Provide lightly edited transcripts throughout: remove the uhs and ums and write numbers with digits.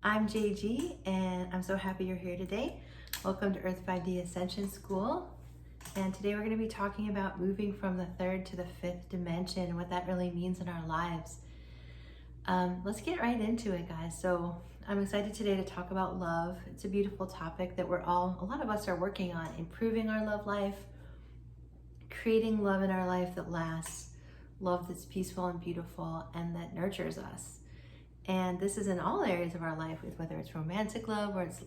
I'm JG, and I'm so happy you're here today. Welcome to EARTH-5D Ascension School. And today we're going to be talking about moving from the third to the fifth dimension and what that really means in our lives. Let's get right into it, guys. So I'm excited today to talk about love. It's a beautiful topic that a lot of us are working on, improving our love life, creating love in our life that lasts, love that's peaceful and beautiful and that nurtures us. And this is in all areas of our life, whether it's romantic love or it's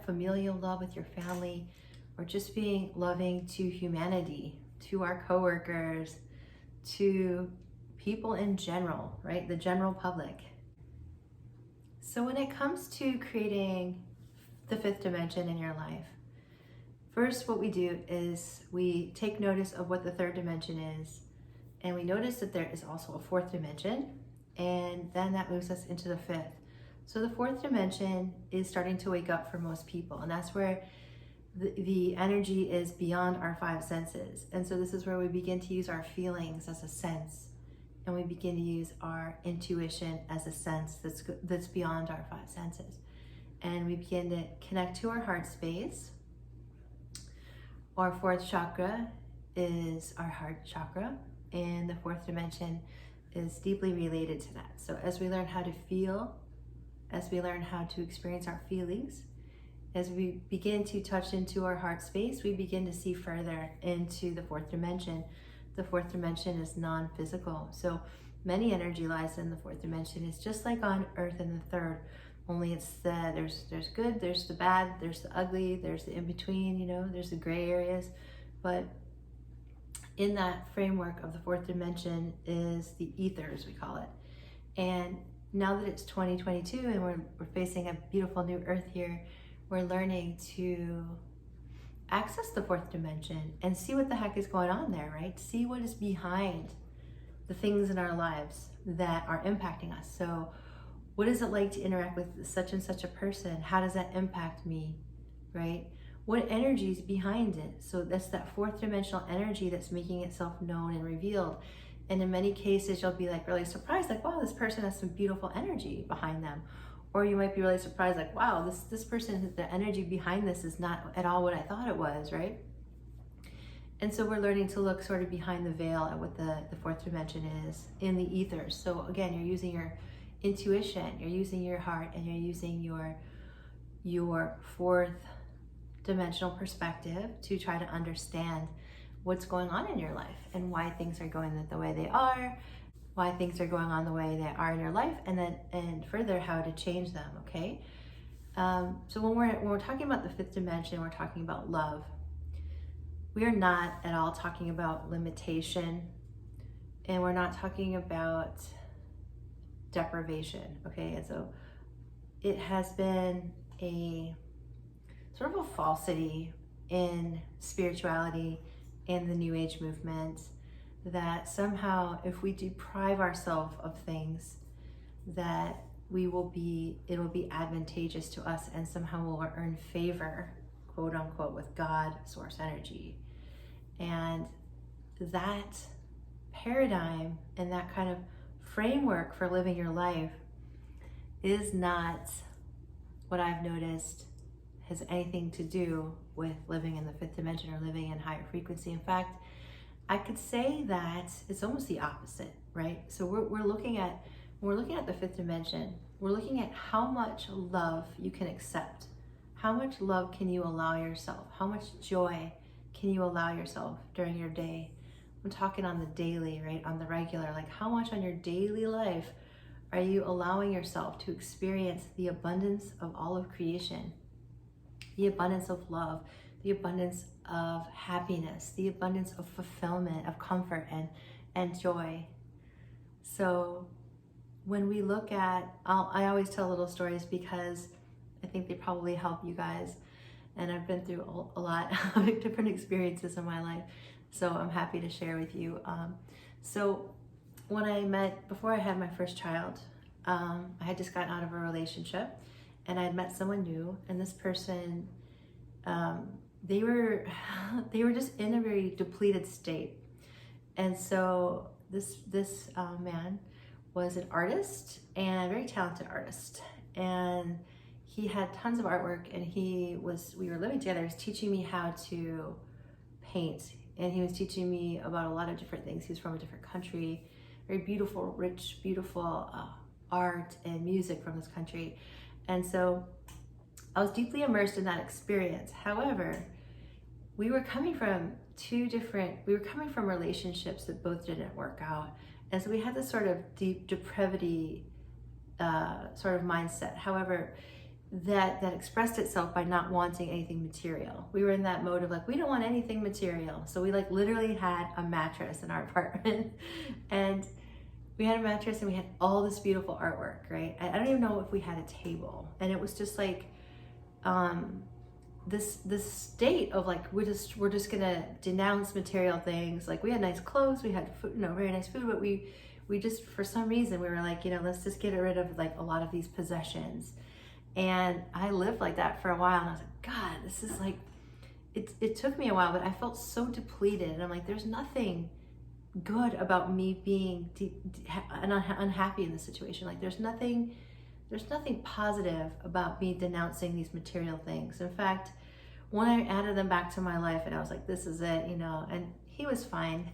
familial love with your family, or just being loving to humanity, to our coworkers, to people in general, right? The general public. So when it comes to creating the fifth dimension in your life, first what we do is we take notice of what the third dimension is, and we notice that there is also a fourth dimension, and then that moves us into the fifth. So the fourth dimension is starting to wake up for most people, and that's where the energy is beyond our five senses. And so this is where we begin to use our feelings as a sense, and we begin to use our intuition as a sense that's beyond our five senses. And we begin to connect to our heart space. Our fourth chakra is our heart chakra, and the fourth dimension is deeply related to that. So as we learn how to feel, as we learn how to experience our feelings, as we begin to touch into our heart space, we begin to see further into the fourth dimension. The fourth dimension is non-physical. So many energy lies in the fourth dimension. It's just like on Earth in the third, only it's there's good, there's the bad, there's the ugly, there's the in-between, there's the gray areas. But in that framework of the fourth dimension is the ethers, we call it. And now that it's 2022 and we're facing a beautiful new Earth here, we're learning to access the fourth dimension and see what the heck is going on there, right? See what is behind the things in our lives that are impacting us. So what is it like to interact with such and such a person? How does that impact me, right? What energy is behind it? So that's that fourth dimensional energy that's making itself known and revealed. And in many cases, you'll be like really surprised, like, wow, this person has some beautiful energy behind them. Or you might be really surprised, like, wow, this person, the energy behind this is not at all what I thought it was, right? And so we're learning to look sort of behind the veil at what the fourth dimension is in the ethers. So again, you're using your intuition, you're using your heart, and you're using your fourth dimensional perspective to try to understand what's going on in your life and why things are going the way they are, why things are going on the way they are in your life, and further how to change them. Okay. So when we're talking about the fifth dimension, we're talking about love. We are not at all talking about limitation, and we're not talking about deprivation. Okay. And so it has been a sort of a falsity in spirituality and the New Age movement that somehow if we deprive ourselves of things, that it'll be advantageous to us, and somehow we'll earn favor, quote unquote, with God, source energy. And that paradigm and that kind of framework for living your life is not what I've noticed has anything to do with living in the fifth dimension or living in higher frequency. In fact, I could say that it's almost the opposite, right? So we're looking at the fifth dimension. We're looking at how much love you can accept. How much love can you allow yourself? How much joy can you allow yourself during your day? I'm talking on the daily, right? On the regular, like how much on your daily life are you allowing yourself to experience the abundance of all of creation? The abundance of love, the abundance of happiness, the abundance of fulfillment, of comfort and joy. So when we look at, I always tell little stories because I think they probably help you guys. And I've been through a lot of different experiences in my life. So I'm happy to share with you. So before I had my first child, I had just gotten out of a relationship, and I had met someone new, and this person, they were just in a very depleted state. And so this man was an artist, and a very talented artist. And he had tons of artwork, and we were living together. He was teaching me how to paint, and he was teaching me about a lot of different things. He was from a different country, very beautiful, rich, beautiful art and music from this country. And so I was deeply immersed in that experience. However, we were coming from relationships that both didn't work out. And so we had this sort of deep depravity sort of mindset. However, that expressed itself by not wanting anything material. We were in that mode of like, we don't want anything material. So we like literally had a mattress in our apartment and we had a mattress and we had all this beautiful artwork, right? I don't even know if we had a table. And it was just like this state of like, we're just gonna denounce material things. Like we had nice clothes, we had food, very nice food, but we just, for some reason, we were like, let's just get rid of like a lot of these possessions. And I lived like that for a while, and I was like, God, this is like, it took me a while, but I felt so depleted. And I'm like, there's nothing good about me being unhappy in this situation. Like there's nothing positive about me denouncing these material things. In fact, when I added them back to my life and I was like, this is it, and he was fine.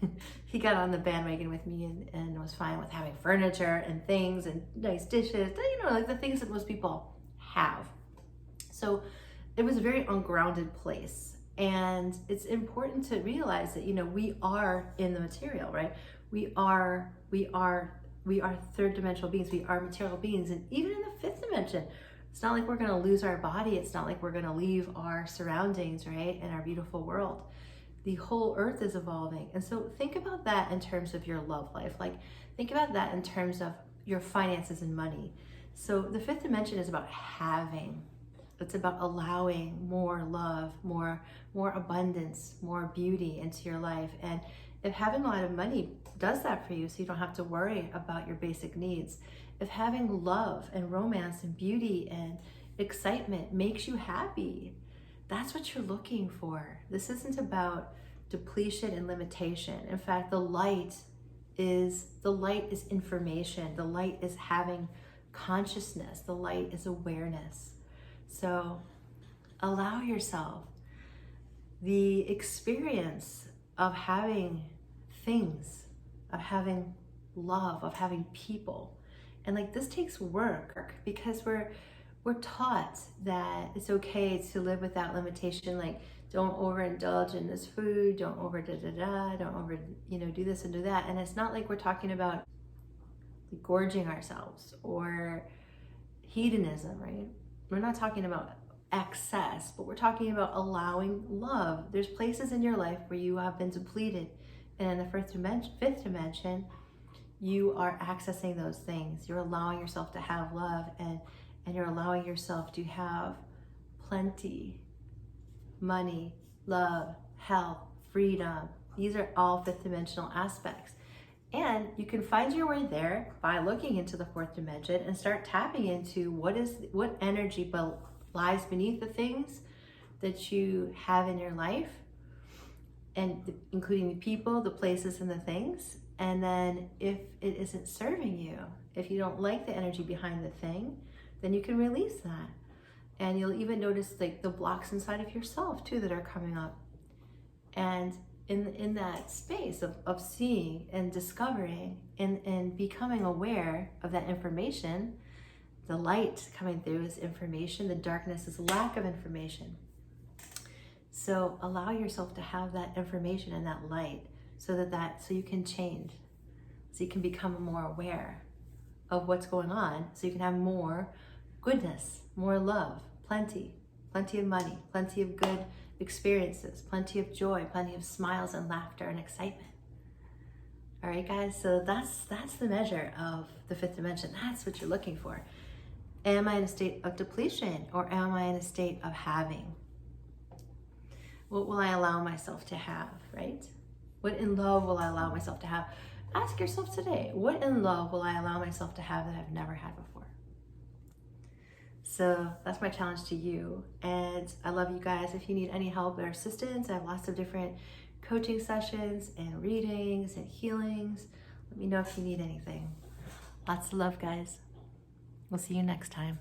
He got on the bandwagon with me and was fine with having furniture and things and nice dishes, like the things that most people have. So it was a very ungrounded place. And it's important to realize that, we are in the material, right? We are third dimensional beings. We are material beings. And even in the fifth dimension, it's not like we're going to lose our body. It's not like we're going to leave our surroundings, right? And our beautiful world. The whole earth is evolving. And so think about that in terms of your love life. Like think about that in terms of your finances and money. So the fifth dimension is about having. It's about allowing more love, more abundance, more beauty into your life. And if having a lot of money does that for you, so you don't have to worry about your basic needs, if having love and romance and beauty and excitement makes you happy, that's what you're looking for. This isn't about depletion and limitation. In fact, the light is information. The light is having consciousness. The light is awareness. So allow yourself the experience of having things, of having love, of having people. And like this takes work because we're taught that it's okay to live without limitation. Like don't overindulge in this food, don't over don't over, do this and do that. And it's not like we're talking about gorging ourselves or hedonism, right? We're not talking about excess, but we're talking about allowing love. There's places in your life where you have been depleted, and in the fifth dimension, you are accessing those things. You're allowing yourself to have love, and you're allowing yourself to have plenty, money, love, health, freedom. These are all fifth dimensional aspects. And you can find your way there by looking into the fourth dimension and start tapping into what energy lies beneath the things that you have in your life, and including the people, the places, and the things. And then if it isn't serving you, if you don't like the energy behind the thing, then you can release that. And you'll even notice like the blocks inside of yourself too that are coming up. And in that space of seeing and discovering and becoming aware of that information, the light coming through is information, the darkness is lack of information. So allow yourself to have that information and that light so you can change, so you can become more aware of what's going on, so you can have more goodness, more love, plenty of money, plenty of good experiences, plenty of joy, plenty of smiles and laughter and excitement. All right, guys, so that's the measure of the fifth dimension. That's what you're looking for. Am I in a state of depletion, or am I in a state of having? What will I allow myself to have, right? What in love will I allow myself to have? Ask yourself today, what in love will I allow myself to have that I've never had before? So that's my challenge to you. And I love you guys. If you need any help or assistance, I have lots of different coaching sessions and readings and healings. Let me know if you need anything. Lots of love, guys. We'll see you next time.